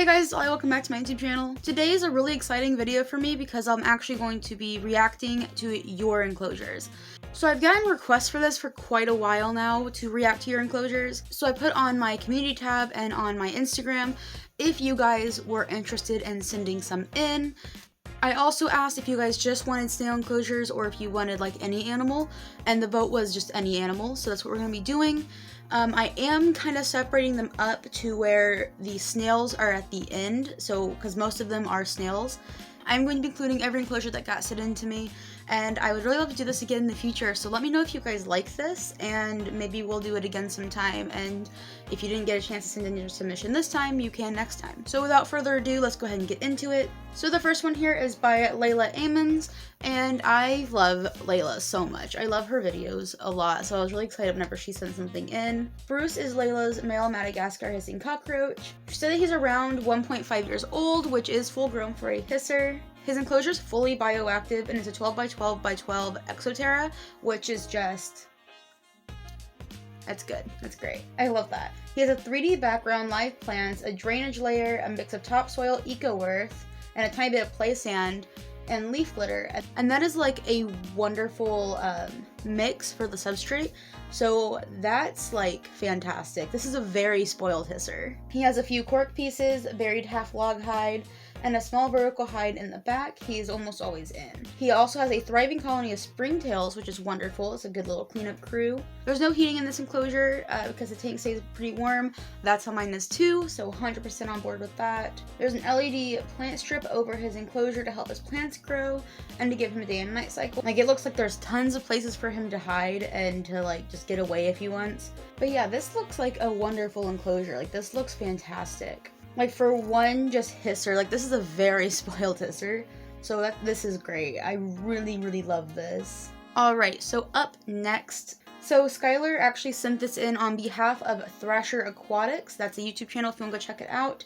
Hey guys, welcome back to my YouTube channel. Today is a really exciting video for me because I'm actually going to be reacting to your enclosures. So I've gotten requests for this for quite a while now to react to your enclosures. So I put on my community tab and on my Instagram if you guys were interested in sending some in. I also asked if you guys just wanted snail enclosures or if you wanted like any animal, and the vote was just any animal, so that's what we're going to be doing. I am kind of separating them up to where the snails are at the end, so because most of them are snails. I'm going to be including every enclosure that got sent in to me, and I would really love to do this again in the future, so let me know if you guys like this, and maybe we'll do it again sometime, and if you didn't get a chance to send in your submission this time, you can next time. So without further ado, let's go ahead and get into it. So the first one here is by Layla Amons, and I love Layla so much. I love her videos a lot, so I was really excited whenever she sent something in. Bruce is Layla's male Madagascar hissing cockroach. She said that he's around 1.5 years old, which is full grown for a hisser. His enclosure is fully bioactive, and it's a 12 by 12 by 12 exoterra, which is just... that's good. That's great. I love that. He has a 3D background, live plants, a drainage layer, a mix of topsoil, eco-earth, and a tiny bit of play sand, and leaf litter. And that is like a wonderful mix for the substrate. So that's like fantastic. This is a very spoiled hisser. He has a few cork pieces, buried half log hide, and a small vertical hide in the back. He is almost always in. He also has a thriving colony of springtails, which is wonderful. It's a good little cleanup crew. There's no heating in this enclosure because the tank stays pretty warm. That's how mine is too, so 100% on board with that. There's an LED plant strip over his enclosure to help his plants grow and to give him a day and night cycle. Like, it looks like there's tons of places for him to hide and to like just get away if he wants. But yeah, this looks like a wonderful enclosure. Like, this looks fantastic. Like, for one just hisser, like, this is a very spoiled hisser, so this is great. I really love this. Alright, so up next, so Skylar actually sent this in on behalf of Thrasher Aquatics. That's a YouTube channel if you want to go check it out.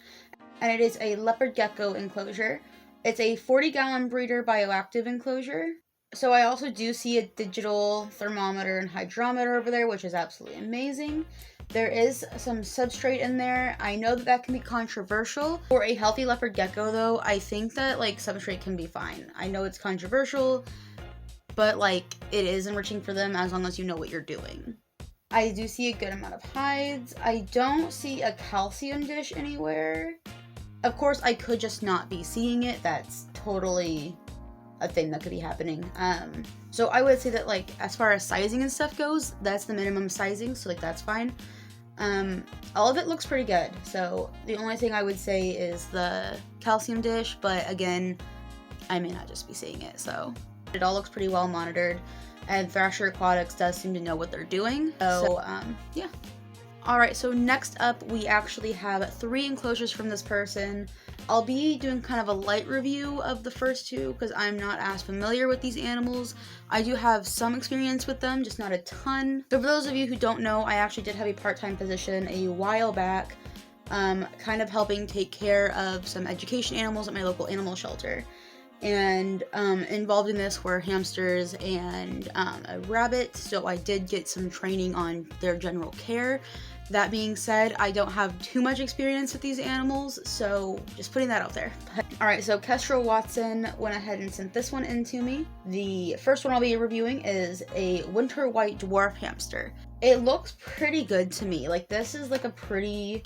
And it is a leopard gecko enclosure. It's a 40-gallon breeder bioactive enclosure. So I also do see a digital thermometer and hydrometer over there, which is absolutely amazing. There is some substrate in there. I know that that can be controversial. For a healthy leopard gecko though, I think that like substrate can be fine. I know it's controversial, but like it is enriching for them as long as you know what you're doing. I do see a good amount of hides. I don't see a calcium dish anywhere. Of course, I could just not be seeing it. That's totally a thing that could be happening. So I would say that like as far as sizing and stuff goes, that's the minimum sizing, so like that's fine. All of it looks pretty good, so the only thing I would say is the calcium dish, but again, I may not just be seeing it, so it all looks pretty well monitored, and Thrasher Aquatics does seem to know what they're doing, so yeah. Alright, so next up we actually have 3 enclosures from this person. I'll be doing kind of a light review of the first 2 because I'm not as familiar with these animals. I do have some experience with them, just not a ton. So for those of you who don't know, I actually did have a part-time position a while back, kind of helping take care of some education animals at my local animal shelter. And involved in this were hamsters and a rabbit, so I did get some training on their general care. That being said, I don't have too much experience with these animals, so just putting that out there. Alright, so Kestrel Watson went ahead and sent this one in to me. The first one I'll be reviewing is a winter white dwarf hamster. It looks pretty good to me. Like, this is like a pretty...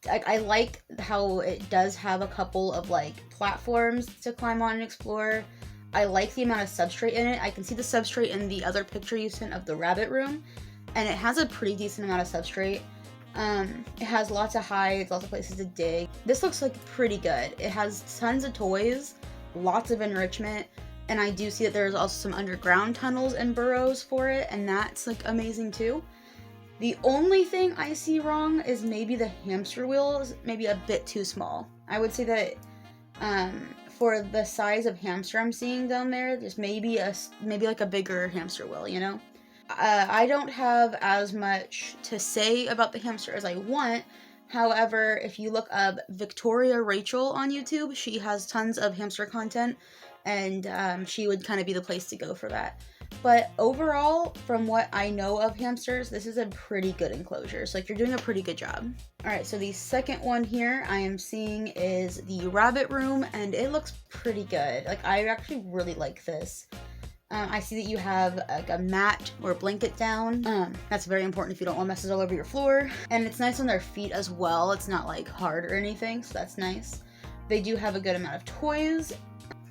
I like how it does have a couple of like platforms to climb on and explore. I like the amount of substrate in it. I can see the substrate in the other picture you sent of the rabbit room, and it has a pretty decent amount of substrate. It has lots of hides, lots of places to dig. This looks like pretty good. It has tons of toys, lots of enrichment, and I do see that there's also some underground tunnels and burrows for it, and that's like amazing too. The only thing I see wrong is maybe the hamster wheel is maybe a bit too small. I would say that for the size of hamster I'm seeing down there, there's maybe like a bigger hamster wheel, you know? I don't have as much to say about the hamster as I want. However, if you look up Victoria Rachel on YouTube, she has tons of hamster content, and she would kind of be the place to go for that. But overall, from what I know of hamsters, this is a pretty good enclosure. So like you're doing a pretty good job. All right, so the second one here I am seeing is the rabbit room, and it looks pretty good. Like I actually really like this. I see that you have like a mat or blanket down. That's very important if you don't want messes all over your floor. And it's nice on their feet as well. It's not like hard or anything, so that's nice. They do have a good amount of toys.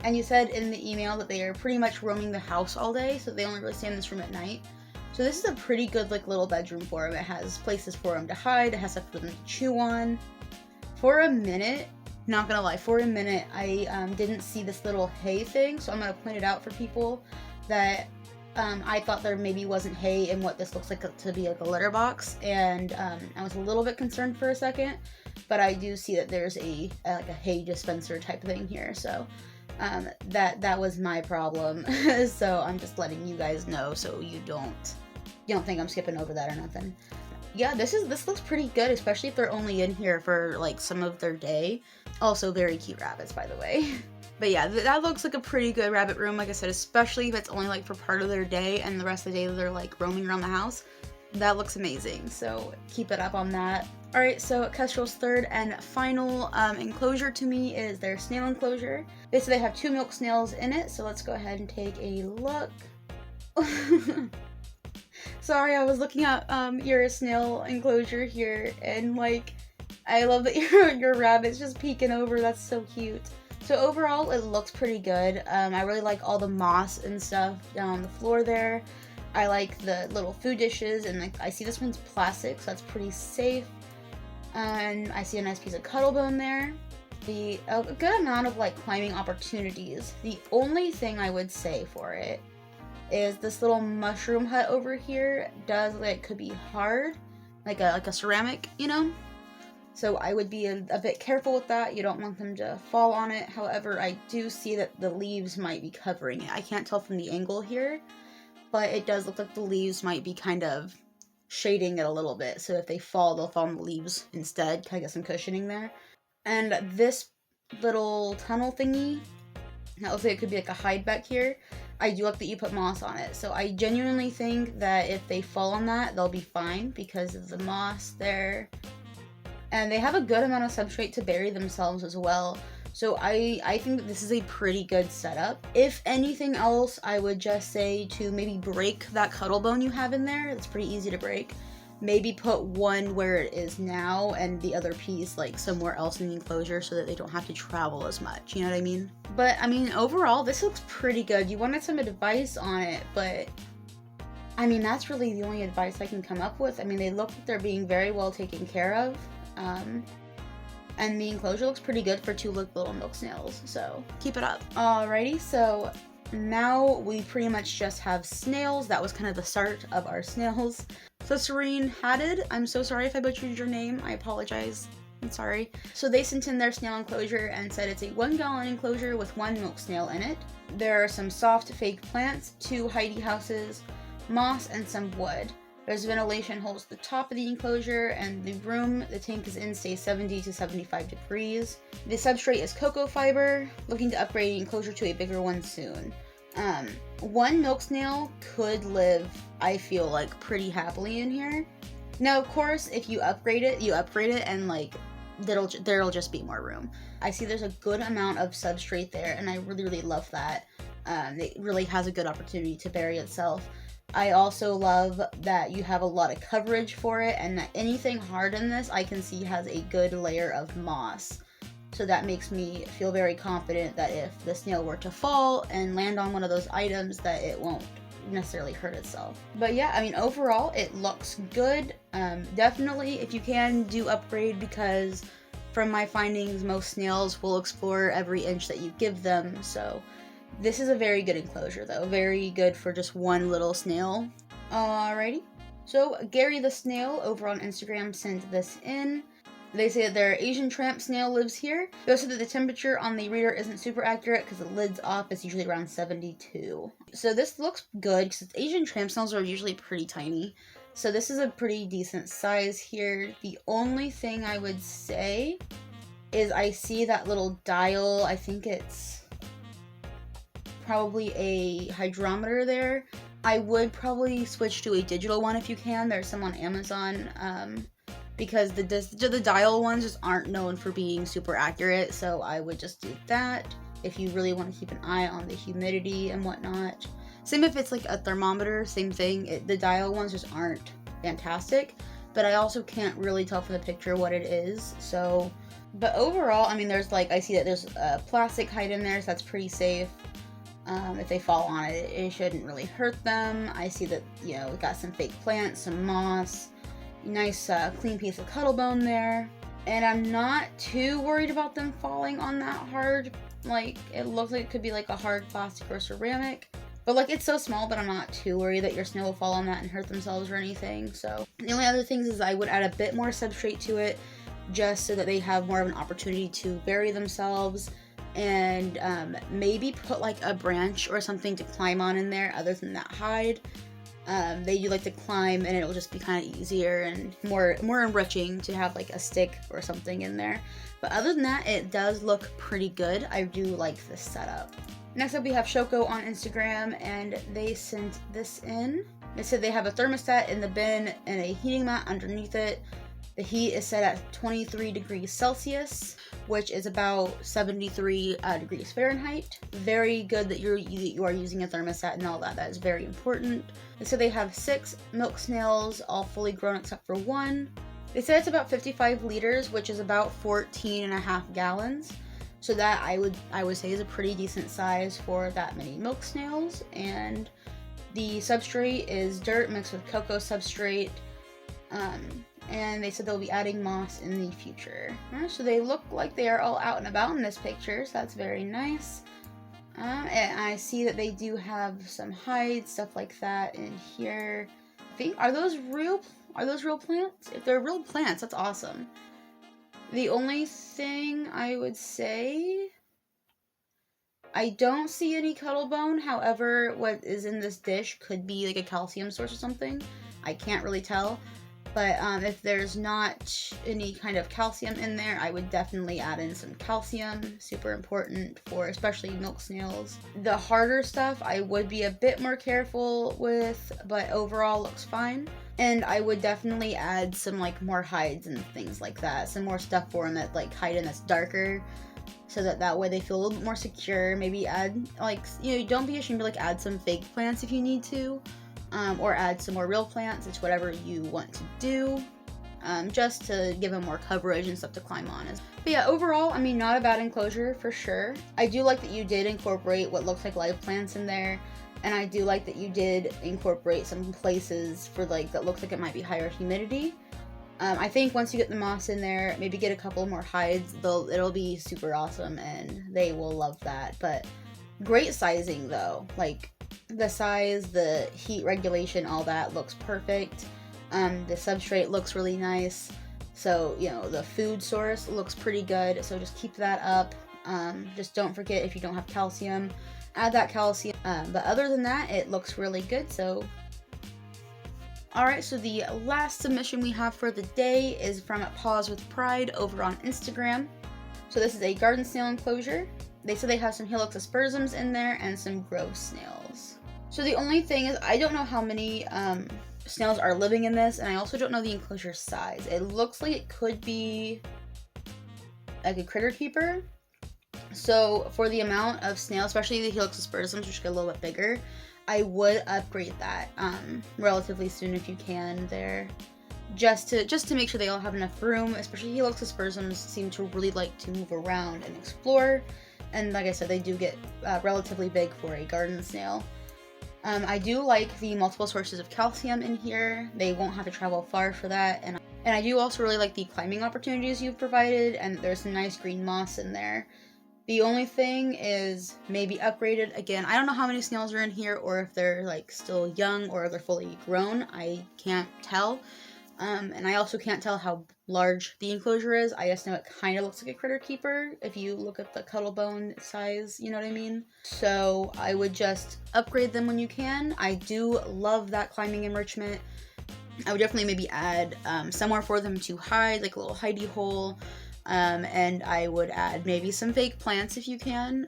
And you said in the email that they are pretty much roaming the house all day, so they only really stay in this room at night. So this is a pretty good like little bedroom for them. It has places for them to hide. It has stuff for them to chew on. For a minute, not gonna lie, for a minute I didn't see this little hay thing, so I'm gonna point it out for people that I thought there maybe wasn't hay in what this looks like to be like a litter box, and I was a little bit concerned for a second, but I do see that there's a hay dispenser type thing here, so that was my problem. So I'm just letting you guys know so you don't think I'm skipping over that or nothing. Yeah, this looks pretty good, especially if they're only in here for like some of their day. Also very cute rabbits, by the way. But yeah, that looks like a pretty good rabbit room, like I said, especially if it's only like for part of their day and the rest of the day they're like roaming around the house. That looks amazing, so keep it up on that. Alright, so Kestrel's third and final enclosure to me is their snail enclosure. Basically, they have 2 milk snails in it, so let's go ahead and take a look. Sorry, I was looking at your snail enclosure here, and like, I love that your rabbit's just peeking over. That's so cute. So overall, it looks pretty good. I really like all the moss and stuff down on the floor there. I like the little food dishes, and like I see this one's plastic, so that's pretty safe. And I see a nice piece of cuddle bone there. A good amount of like climbing opportunities. The only thing I would say for it is this little mushroom hut over here does like could be hard, like a ceramic, you know. So I would be a bit careful with that. You don't want them to fall on it. However, I do see that the leaves might be covering it. I can't tell from the angle here, but it does look like the leaves might be kind of shading it a little bit. So if they fall, they'll fall on the leaves instead. Kind of get some cushioning there. And this little tunnel thingy, that looks like it could be like a hide back here. I do like that you put moss on it. So I genuinely think that if they fall on that, they'll be fine because of the moss there. And they have a good amount of substrate to bury themselves as well. So I think that this is a pretty good setup. If anything else, I would just say to maybe break that cuddle bone you have in there. It's pretty easy to break. Maybe put one where it is now and the other piece like somewhere else in the enclosure so that they don't have to travel as much. You know what I mean? But I mean, overall, this looks pretty good. You wanted some advice on it, but I mean, that's really the only advice I can come up with. I mean, they look like they're being very well taken care of. And the enclosure looks pretty good for 2 little milk snails, so keep it up. Alrighty, so now we pretty much just have snails. That was kind of the start of our snails. So Serene Hatted, I'm so sorry if I butchered your name. I apologize. I'm sorry. So they sent in their snail enclosure and said it's a 1-gallon enclosure with 1 milk snail in it. There are some soft fake plants, 2 hidey houses, moss, and some wood. There's ventilation holes at the top of the enclosure, and the room the tank is in stays 70 to 75 degrees. The substrate is cocoa fiber, looking to upgrade the enclosure to a bigger one soon. 1 milk snail could live, I feel like, pretty happily in here. Now, of course, if you upgrade it, and like, there'll just be more room. I see there's a good amount of substrate there, and I really, really love that. It really has a good opportunity to bury itself. I also love that you have a lot of coverage for it, and that anything hard in this I can see has a good layer of moss. So that makes me feel very confident that if the snail were to fall and land on one of those items, that it won't necessarily hurt itself. But yeah, I mean, overall it looks good. Definitely, if you can, do upgrade, because from my findings, most snails will explore every inch that you give them. So this is a very good enclosure, though. Very good for just 1 little snail. Alrighty. So Gary the Snail over on Instagram sent this in. They say that their Asian tramp snail lives here. They also said that the temperature on the reader isn't super accurate because the lid's off. It's usually around 72. So this looks good because Asian tramp snails are usually pretty tiny. So this is a pretty decent size here. The only thing I would say is I see that little dial. I think it's probably a hydrometer there. I would probably switch to a digital one if you can. There's some on Amazon, because the dial ones just aren't known for being super accurate, so I would just do that if you really want to keep an eye on the humidity and whatnot. Same if it's like a thermometer, same thing. The dial ones just aren't fantastic, but I also can't really tell from the picture what it is, so... But overall, I mean, there's like, I see that there's a plastic hide in there, so that's pretty safe. If they fall on it, it shouldn't really hurt them. I see that, you know, we got some fake plants, some moss, nice clean piece of cuttle bone there. And I'm not too worried about them falling on that hard, like, it looks like it could be like a hard plastic or ceramic. But like, it's so small that I'm not too worried that your snail will fall on that and hurt themselves or anything. So the only other things is I would add a bit more substrate to it, just so that they have more of an opportunity to bury themselves, and maybe put like a branch or something to climb on in there other than that hide. They do like to climb, and it'll just be kind of easier and more enriching to have like a stick or something in there. But other than that, it does look pretty good. I do like this setup. Next up, we have Shoko on Instagram, and they sent this in. They said they have a thermostat in the bin and a heating mat underneath it. The heat is set at 23 degrees Celsius, which is about 73 degrees Fahrenheit. Very good that you are using a thermostat and all that. That is very important. And so they have 6 milk snails, all fully grown except for one. They said it's about 55 liters, which is about 14.5 gallons. So that I would say is a pretty decent size for that many milk snails. And the substrate is dirt mixed with cocoa substrate. And they said they'll be adding moss in the future. So they look like they are all out and about in this picture, so that's very nice. And I see that they do have some hides, stuff like that in here. Are those real plants? If they're real plants, that's awesome. The only thing I would say, I don't see any cuttle bone. However, what is in this dish could be like a calcium source or something. I can't really tell. But if there's not any kind of calcium in there, I would definitely add in some calcium. Super important for especially milk snails. The harder stuff I would be a bit more careful with, but overall looks fine. And I would definitely add some like more hides and things like that. Some more stuff for them that like hide in that's darker, so that way they feel a little bit more secure. Maybe add like, you know, don't be ashamed to like add some fake plants if you need to. Or add some more real plants. It's whatever you want to do, just to give them more coverage and stuff to climb on. But yeah, overall, I mean, not a bad enclosure for sure. I do like that you did incorporate what looks like live plants in there, and I do like that you did incorporate some places for like that looks like it might be higher humidity. I think once you get the moss in there, maybe get a couple more hides, it'll be super awesome, and they will love that. But great sizing though, like. The size, the heat regulation, all that looks perfect. The substrate looks really nice. So, you know, the food source looks pretty good. So just keep that up. Just don't forget, if you don't have calcium, add that calcium. But other than that, it looks really good. So, alright, so the last submission we have for the day is from Paws with Pride over on Instagram. So this is a garden snail enclosure. They said they have some helix aspersums in there and some grove snails. So the only thing is, I don't know how many snails are living in this, and I also don't know the enclosure size. It looks like it could be like a critter keeper. So for the amount of snails, especially the helix aspersums, which get a little bit bigger, I would upgrade that relatively soon if you can there. Just to make sure they all have enough room, especially helix aspersums seem to really like to move around and explore. And like I said, they do get relatively big for a garden snail. I do like the multiple sources of calcium in here. They won't have to travel far for that. And I do also really like the climbing opportunities you've provided, and there's some nice green moss in there. The only thing is maybe upgraded. Again, I don't know how many snails are in here, or if they're like still young or if they're fully grown. I can't tell. And I also can't tell how large the enclosure is. I just know it kind of looks like a critter keeper if you look at the cuttle bone size, you know what I mean? So I would just upgrade them when you can. I do love that climbing enrichment. I would definitely maybe add somewhere for them to hide, like a little hidey hole. And I would add maybe some fake plants if you can.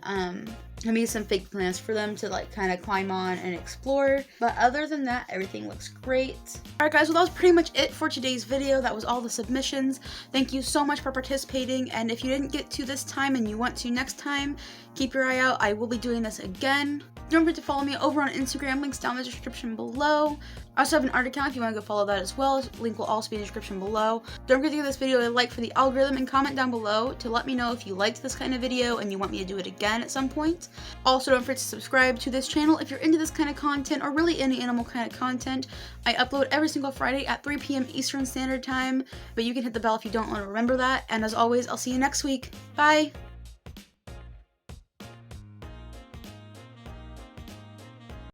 I made some fake plants for them to like kind of climb on and explore. But other than that, everything looks great. Alright guys, well that was pretty much it for today's video. That was all the submissions. Thank you so much for participating, and if you didn't get to this time and you want to next time, keep your eye out. I will be doing this again. Don't forget to follow me over on Instagram, links down in the description below. I also have an art account if you want to go follow that as well. Link will also be in the description below. Don't forget to give this video a like for the algorithm and comment down below to let me know if you liked this kind of video and you want me to do it again at some point. Also, don't forget to subscribe to this channel if you're into this kind of content or really any animal kind of content. I upload every single Friday at 3 p.m. Eastern Standard Time, but you can hit the bell if you don't want to remember that. And as always, I'll see you next week. Bye!